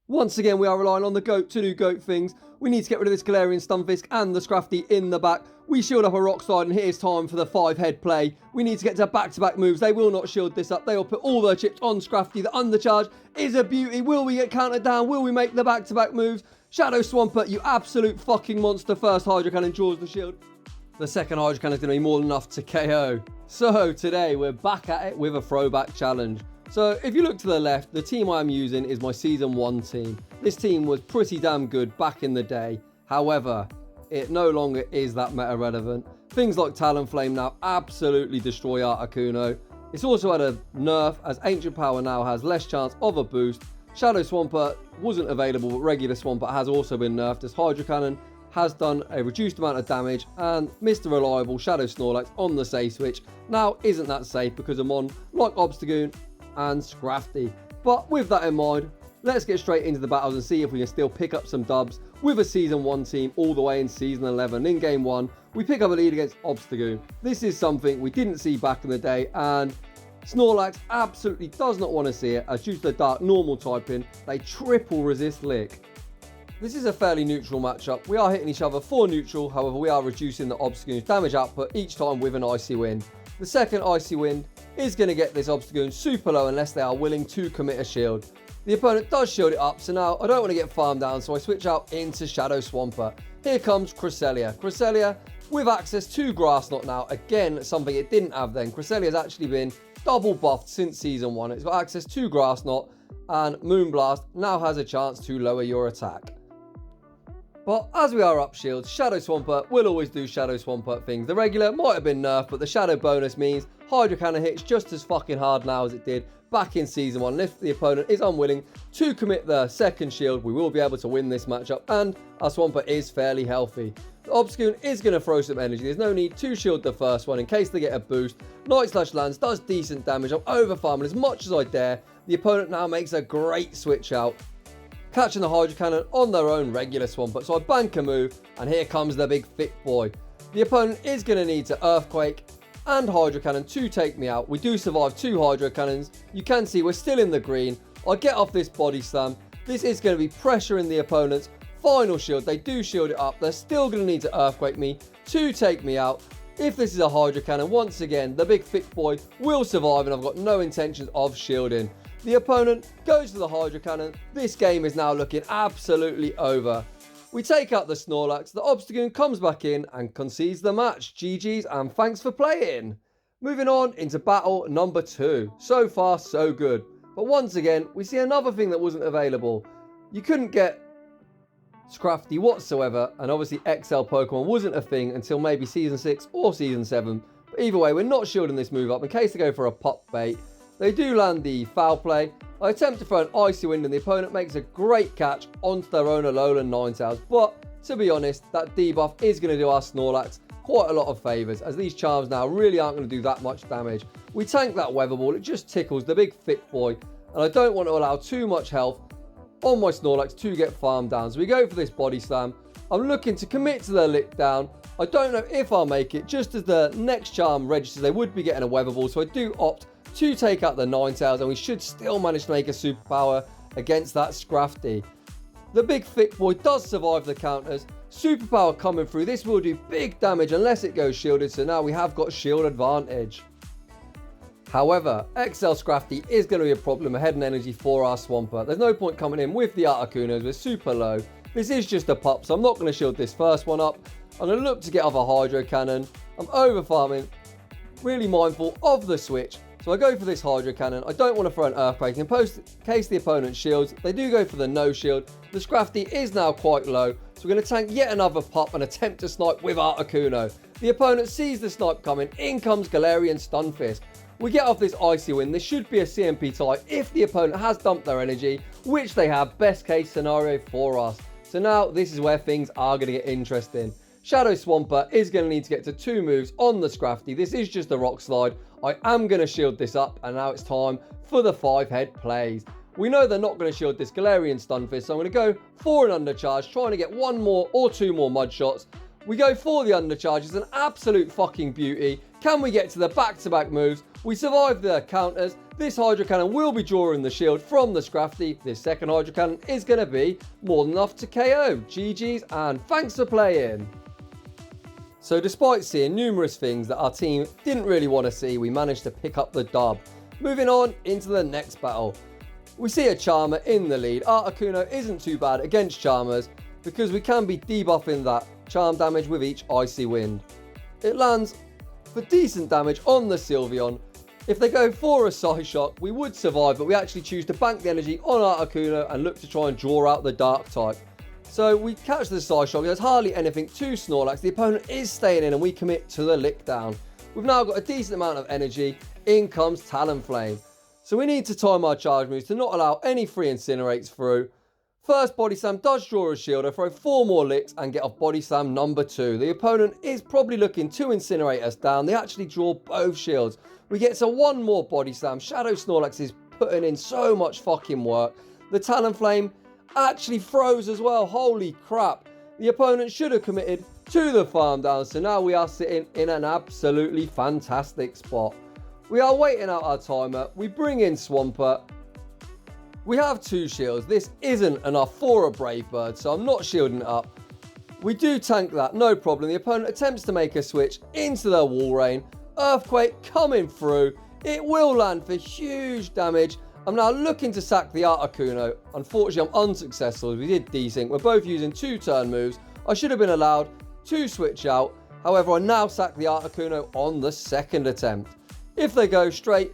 Once again, we are relying on the GOAT to do GOAT things. We need to get rid of this Galarian Stunfisk and the Scrafty in the back. We shield up a Rock Slide, and here's time for the 5-head play. We need to get to back-to-back moves. They will not shield this up. They will put all their chips on Scrafty. The undercharge is a beauty. Will we get counted down? Will we make the back-to-back moves? Shadow Swampert, you absolute fucking monster. First Hydro Cannon draws the shield. The second Hydro Cannon is going to be more than enough to KO. So today, we're back at it with a throwback challenge. So if you look to the left, the team I am using is my Season 1 team. This team was pretty damn good back in the day. However, it no longer is that meta relevant. Things like Talonflame now absolutely destroy Articuno. It's also had a nerf as Ancient Power now has less chance of a boost. Shadow Swampert wasn't available, but regular Swampert has also been nerfed as Hydro Cannon has done a reduced amount of damage, and Mr. Reliable Shadow Snorlax on the safe switch now isn't that safe because of mon like Obstagoon and Scrafty. But with that in mind, let's get straight into the battles and see if we can still pick up some dubs with a Season 1 team all the way in Season 11. In Game 1, we pick up a lead against Obstagoon. This is something we didn't see back in the day, and Snorlax absolutely does not want to see it, as due to the dark normal typing, they triple resist Lick. This is a fairly neutral matchup. We are hitting each other for neutral, however we are reducing the Obstagoon's damage output each time with an Icy Wind. The second Icy Wind is going to get this Obstagoon super low unless they are willing to commit a shield. The opponent does shield it up, so now I don't want to get farmed down, so I switch out into Shadow Swampert. Here comes Cresselia. Cresselia with access to Grass Knot now, again something it didn't have then. Cresselia has actually been double buffed since Season 1. It's got access to Grass Knot, and Moonblast now has a chance to lower your attack. But as we are up shields, Shadow Swampert will always do Shadow Swampert things. The regular might have been nerfed, but the Shadow bonus means Hydro Cannon hits just as fucking hard now as it did back in Season 1. And if the opponent is unwilling to commit the second shield, we will be able to win this matchup, and our Swampert is fairly healthy. The Obstagoon is going to throw some energy. There's no need to shield the first one in case they get a boost. Night Slash lands, does decent damage. I'm over farming as much as I dare. The opponent now makes a great switch out, catching the Hydro Cannon on their own regular Swampert. So I bank a move, and here comes the big thick boy. The opponent is going to need to Earthquake and Hydro Cannon to take me out. We do survive 2 Hydro Cannons. You can see we're still in the green. I get off this Body Slam. This is going to be pressuring the opponent's final shield. They do shield it up. They're still going to need to Earthquake me to take me out. If this is a Hydro Cannon, once again, the big thick boy will survive, and I've got no intentions of shielding. The opponent goes to the Hydro Cannon. This game is now looking absolutely over. We take out the Snorlax. The Obstagoon comes back in and concedes the match. GG's and thanks for playing. Moving on into battle number 2. So far, so good. But once again, we see another thing that wasn't available. You couldn't get Scrafty whatsoever, and obviously XL Pokemon wasn't a thing until maybe Season 6 or Season 7. But either way, we're not shielding this move up in case they go for a pop bait. They do land the foul play. I attempt to throw an Icy Wind, and the opponent makes a great catch onto their own Alolan Ninetales. But to be honest, that debuff is going to do our Snorlax quite a lot of favours, as these charms now really aren't going to do that much damage. We tank that Weather Ball. It just tickles the big thick boy, and I don't want to allow too much health on my Snorlax to get farmed down. So we go for this Body Slam. I'm looking to commit to the Lick Down. I don't know if I'll make it. Just as the next charm registers, they would be getting a Weather Ball, so I do opt to take out the Ninetales, and we should still manage to make a superpower against that Scrafty. The big thick boy does survive the counters. Superpower coming through. This will do big damage unless it goes shielded, so now we have got shield advantage. However, XL Scrafty is going to be a problem ahead in energy for our Swampert. There's no point coming in with the Articunos. We're super low. This is just a pop, so I'm not going to shield this first one up. I'm going to look to get off a Hydro Cannon. I'm over farming. Really mindful of the switch. So I go for this Hydro Cannon. I don't want to throw an Earthquake in case the opponent shields. They do go for the no shield. The Scrafty is now quite low, so we're going to tank yet another pop and attempt to snipe with Articuno. The opponent sees the snipe coming. In comes Galarian Stunfisk. We get off this Icy Wind. This should be a CMP tie if the opponent has dumped their energy, which they have. Best case scenario for us. So now this is where things are going to get interesting. Shadow Swampert is going to need to get to 2 moves on the Scrafty. This is just a Rock Slide. I am going to shield this up, and now it's time for the 5-head plays. We know they're not going to shield this Galarian Stunfisk, so I'm going to go for an undercharge, trying to get 1 more or 2 more mud shots. We go for the undercharge. It's an absolute fucking beauty. Can we get to the back-to-back moves? We survive the counters. This Hydro Cannon will be drawing the shield from the Scrafty. This second Hydro Cannon is going to be more than enough to KO. GG's and thanks for playing. So despite seeing numerous things that our team didn't really want to see, we managed to pick up the dub. Moving on into the next battle. We see a Charmer in the lead. Articuno isn't too bad against Charmers because we can be debuffing that charm damage with each Icy Wind. It lands for decent damage on the Sylveon. If they go for a Psyshock, we would survive, but we actually choose to bank the energy on Articuno and look to try and draw out the Dark type. So we catch the Psyshock. There's hardly anything to Snorlax. The opponent is staying in and we commit to the lick down. We've now got a decent amount of energy. In comes Talonflame. So we need to time our charge moves to not allow any free Incinerates through. First Body Slam does draw a shield. I throw 4 more licks and get off Body Slam number 2. The opponent is probably looking to incinerate us down. They actually draw both shields. We get to 1 more Body Slam. Shadow Snorlax is putting in so much fucking work. The Talonflame actually froze as well. Holy crap. The opponent should have committed to the farm down. So now we are sitting in an absolutely fantastic spot. We are waiting out our timer. We bring in Swampert. We have 2 shields. This isn't enough for a Brave Bird, so I'm not shielding it up. We do tank that, no problem. The opponent attempts to make a switch into their Walrein. Earthquake coming through. It will land for huge damage. I'm now looking to sack the Articuno. Unfortunately, I'm unsuccessful. We did desync. We're both using 2 turn moves. I should have been allowed to switch out. However, I now sack the Articuno on the second attempt. If they go straight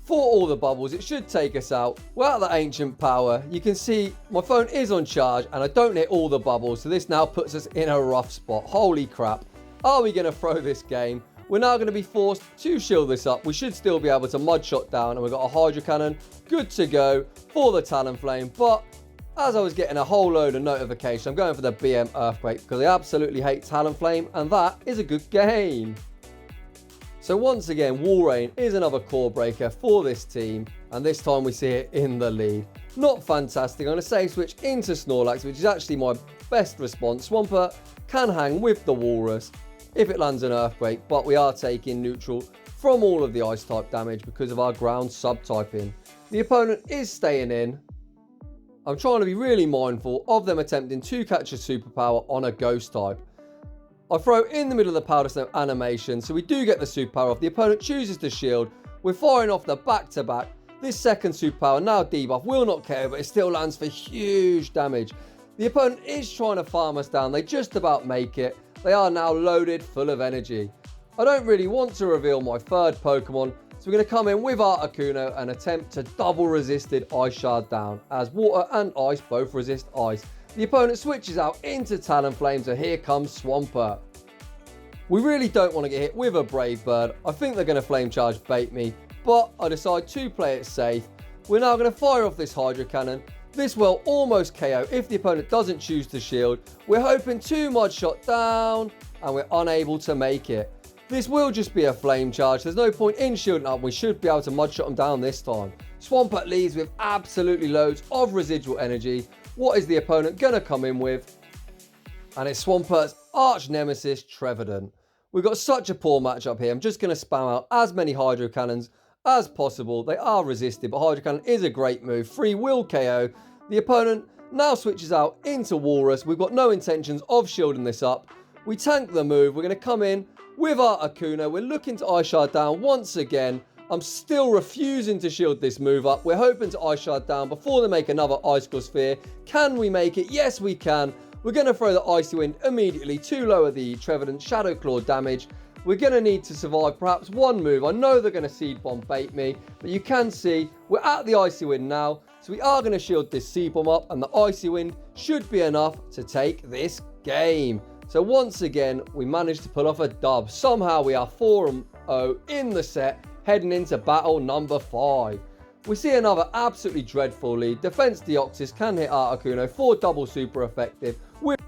for all the bubbles, it should take us out. We're at the Ancient Power. You can see my phone is on charge and I don't hit all the bubbles. So this now puts us in a rough spot. Holy crap. Are we going to throw this game? We're now going to be forced to shield this up. We should still be able to mud shot down, and we've got a Hydro Cannon good to go for the Talonflame. But as I was getting a whole load of notifications, I'm going for the BM Earthquake because I absolutely hate Talonflame, and that is a good game. So once again, Walrein is another core breaker for this team, and this time we see it in the lead. Not fantastic. I'm going to save switch into Snorlax, which is actually my best response. Swampert can hang with the Walrus if it lands an Earthquake, but we are taking neutral from all of the Ice type damage because of our ground subtyping. The opponent is staying in. I'm trying to be really mindful of them attempting to catch a superpower on a Ghost type. I throw in the middle of the Powder Snow animation, so we do get the superpower off. The opponent chooses to shield. We're firing off the back-to-back. This second superpower, now debuff, will not KO, but it still lands for huge damage. The opponent is trying to farm us down. They just about make it. They are now loaded full of energy. I don't really want to reveal my third Pokemon, so we're going to come in with Articuno and attempt to double resisted Ice Shard down, as water and ice both resist ice. The opponent switches out into Talonflame, so here comes Swampert. We really don't want to get hit with a Brave Bird. I think they're going to Flame Charge bait me, but I decide to play it safe. We're now going to fire off this Hydro Cannon. This will almost KO if the opponent doesn't choose to shield. We're hoping to Mud Shot down, and we're unable to make it. This will just be a Flame Charge. There's no point in shielding up. We should be able to Mud Shot them down this time. Swampert leaves with absolutely loads of residual energy. What is the opponent going to come in with? And it's Swampert's arch nemesis, Trevenant. We've got such a poor matchup here. I'm just going to spam out as many Hydro Cannons as possible. They are resisted, but Hydro Cannon is a great move. 3 will KO. The opponent now switches out into Walrus. We've got no intentions of shielding this up. We tank the move. We're going to come in with our Articuno. We're looking to Ice Shard down once again. I'm still refusing to shield this move up. We're hoping to Ice Shard down before they make another Icicle Sphere. Can we make it? Yes, we can. We're going to throw the Icy Wind immediately to lower the Trevenant Shadow Claw damage. We're going to need to survive perhaps one move. I know they're going to Seed Bomb bait me, but you can see we're at the Icy Wind now. So we are going to shield this Seed Bomb up, and the Icy Wind should be enough to take this game. So once again, we managed to pull off a dub. Somehow we are 4-0 in the set, heading into battle number 5. We see another absolutely dreadful lead. Defense Deoxys can hit Articuno for double super effective with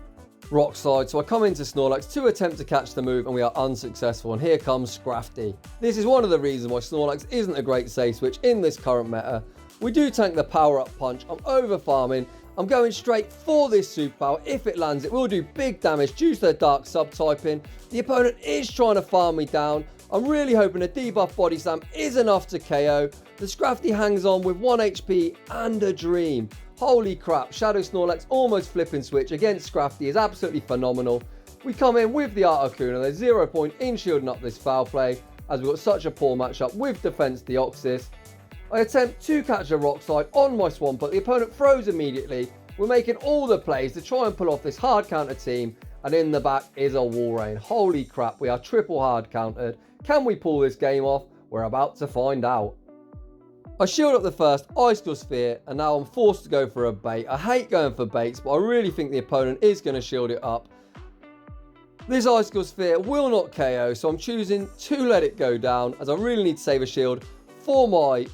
Rock Slide. So I come into Snorlax to attempt to catch the move, and we are unsuccessful. And here comes Scrafty. This is one of the reasons why Snorlax isn't a great safe switch in this current meta. We do tank the Power Up Punch. I'm over farming. I'm going straight for this superpower. If it lands, it will do big damage due to the dark subtyping. The opponent is trying to farm me down. I'm really hoping a debuff body slam is enough to KO. The Scrafty hangs on with 1 HP and a dream. Holy crap, Shadow Snorlax almost flipping switch against Scrafty is absolutely phenomenal. We come in with the Articuno, there's 0 point in shielding up this foul play, as we've got such a poor matchup with Defense Deoxys. I attempt to catch a Rock Slide on my Swampert, the opponent throws immediately. We're making all the plays to try and pull off this hard counter team, and in the back is a Walrein. Holy crap, we are triple hard countered. Can we pull this game off? We're about to find out. I shield up the first Icicle Sphere, and now I'm forced to go for a bait. I hate going for baits, but I really think the opponent is going to shield it up. This Icicle Sphere will not KO, so I'm choosing to let it go down, as I really need to save a shield for my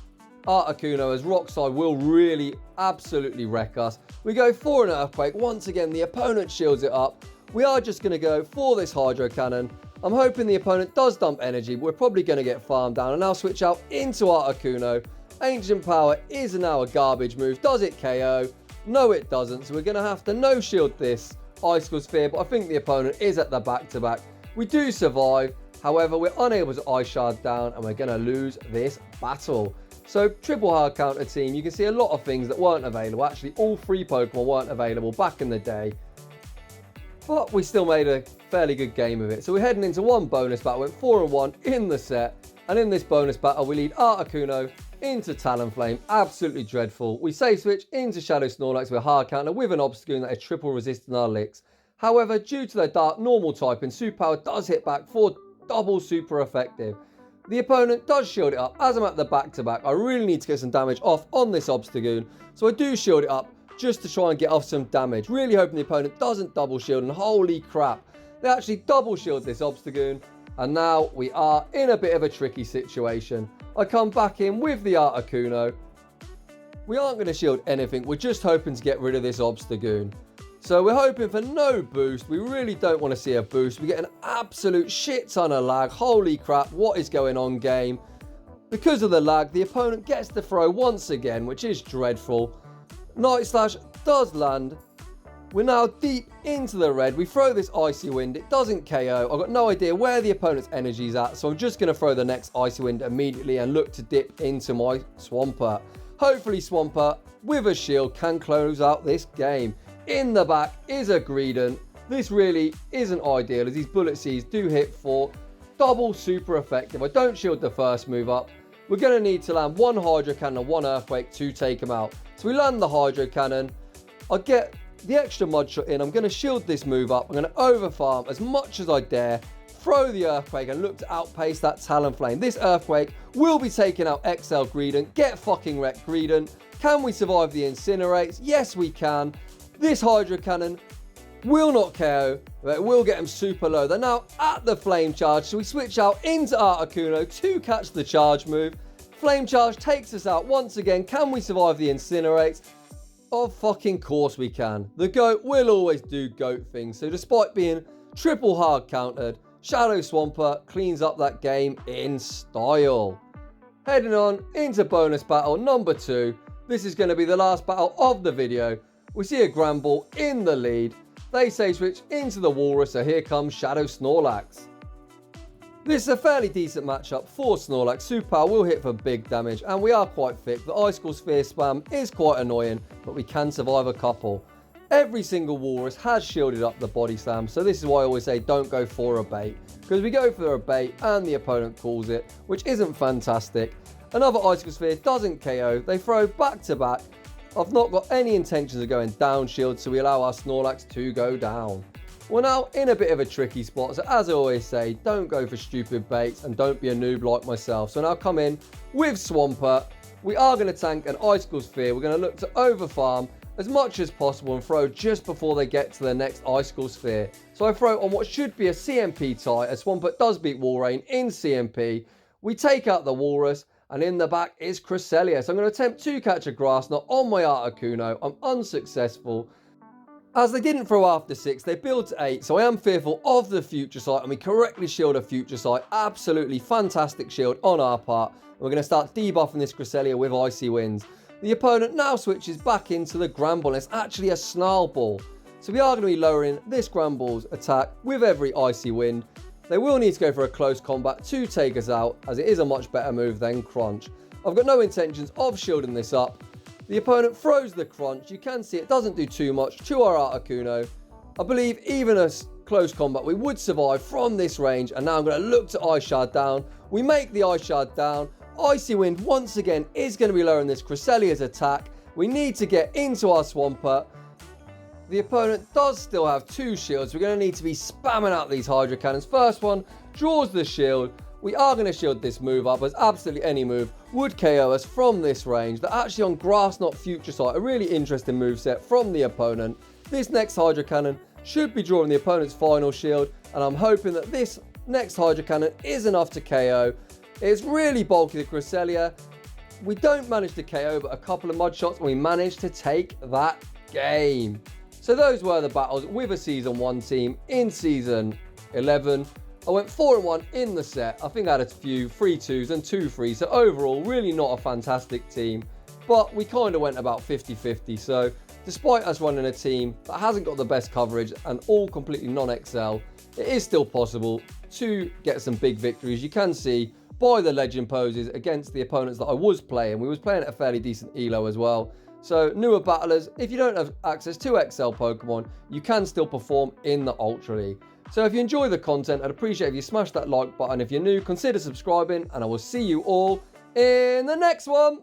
Articuno, as Rock Slide will really absolutely wreck us. We go for an Earthquake. Once again, the opponent shields it up. We are just going to go for this Hydro Cannon. I'm hoping the opponent does dump energy, but we're probably going to get farmed down. And now switch out into Articuno. Ancient Power is now a garbage move. Does it KO? No, it doesn't. So we're going to have to no-shield this Icicle Sphere, but I think the opponent is at the back-to-back. We do survive. However, we're unable to Ice Shard down, and we're going to lose this battle. So, triple hard counter team, you can see a lot of things that weren't available. Actually, all 3 Pokemon weren't available back in the day. But we still made a fairly good game of it. So we're heading into one bonus battle. Went 4-1 in the set. And in this bonus battle, we lead Articuno into Talonflame. Absolutely dreadful. We save switch into Shadow Snorlax with a hard counter with an Obstagoon that is triple resisting our licks. However, due to their dark normal typing, Super Power does hit back for double super effective. The opponent does shield it up. As I'm at the back-to-back, I really need to get some damage off on this Obstagoon. So I do shield it up just to try and get off some damage. Really hoping the opponent doesn't double shield, and holy crap, they actually double shield this Obstagoon. And now we are in a bit of a tricky situation. I come back in with the Articuno. We aren't going to shield anything. We're just hoping to get rid of this Obstagoon. So we're hoping for no boost. We really don't want to see a boost. We get an absolute shit ton of lag. Holy crap, what is going on, game? Because of the lag, the opponent gets the throw once again, which is dreadful. Night Slash does land. We're now deep into the red. We throw this Icy Wind. It doesn't KO. I've got no idea where the opponent's energy is at, so I'm just going to throw the next Icy Wind immediately and look to dip into my Swampert. Hopefully Swampert, with a shield, can close out this game. In the back is a Greedent. This really isn't ideal, as these Bullet Seeds do hit for double super effective. I don't shield the first move up. We're going to need to land 1 Hydro Cannon and 1 Earthquake to take him out. So we land the Hydro Cannon. I get the extra Mud Shot in. I'm going to shield this move up. I'm going to overfarm as much as I dare. Throw the Earthquake and look to outpace that Talonflame. This Earthquake will be taking out XL Greedent. Get fucking wrecked, Greedent. Can we survive the Incinerates? Yes, we can. This Hydro Cannon will not KO, but it will get him super low. They're now at the Flame Charge, so we switch out into Articuno to catch the charge move. Flame Charge takes us out once again. Can we survive the Incinerates? Of fucking course we can. The GOAT will always do GOAT things, so despite being triple hard countered, Shadow Swampert cleans up that game in style. Heading on into bonus battle number 2. This is going to be the last battle of the video. We see a Granbull in the lead. They save switch into the Walrus, so here comes Shadow Snorlax. This is a fairly decent matchup for Snorlax. Super Power will hit for big damage, and we are quite thick. The Icicle Sphere spam is quite annoying, but we can survive a couple. Every single Walrus has shielded up the body slam, so this is why I always say don't go for a bait. Because we go for a bait and the opponent calls it, which isn't fantastic. Another Icicle Sphere doesn't KO. They throw back to back. I've not got any intentions of going down shield, so we allow our Snorlax to go down. We're now in a bit of a tricky spot, so as I always say, don't go for stupid baits and don't be a noob like myself. So now come in with Swampert. We are going to tank an Icicle Sphere. We're going to look to overfarm as much as possible and throw just before they get to the next Icicle Sphere. So I throw on what should be a CMP tie, as Swampert does beat Walrein in CMP. We take out the Walrus. And in the back is Cresselia. So I'm going to attempt to catch a Grass Knot on my Articuno. I'm unsuccessful. As they didn't throw after 6, they built to 8. So I am fearful of the Future Sight. And we correctly shield a Future Sight. Absolutely fantastic shield on our part. And we're going to start debuffing this Cresselia with Icy Winds. The opponent now switches back into the Granbull. It's actually a Snarl Ball. So we are going to be lowering this Granbull's attack with every Icy Wind. They will need to go for a close combat to take us out, as it is a much better move than Crunch. I've got no intentions of shielding this up. The opponent throws the Crunch. You can see it doesn't do too much to our Articuno. I believe even a close combat we would survive from this range, and now I'm going to look to Ice Shard down. We make the Ice Shard down. Icy Wind once again is going to be lowering this Cresselia's attack. We need to get into our Swampert. The opponent does still have 2 shields. We're going to need to be spamming out these Hydro Cannons. First one draws the shield. We are going to shield this move up, as absolutely any move would KO us from this range. They're actually on Grass Knot Future Sight, a really interesting moveset from the opponent. This next Hydro Cannon should be drawing the opponent's final shield, and I'm hoping that this next Hydro Cannon is enough to KO. It's really bulky, the Cresselia. We don't manage to KO, but a couple of mud shots, and we managed to take that game. So those were the battles with a Season 1 team in Season 11. I went 4-1 in the set. I think I had a few 3-2s and 2-3s. So overall, really not a fantastic team. But we kind of went about 50-50. So despite us running a team that hasn't got the best coverage and all completely non-XL, it is still possible to get some big victories. You can see by the legend poses against the opponents that I was playing. We was playing at a fairly decent elo as well. So newer battlers, if you don't have access to XL Pokemon, you can still perform in the Ultra League. So if you enjoy the content, I'd appreciate if you smash that like button. If you're new, consider subscribing, and I will see you all in the next one.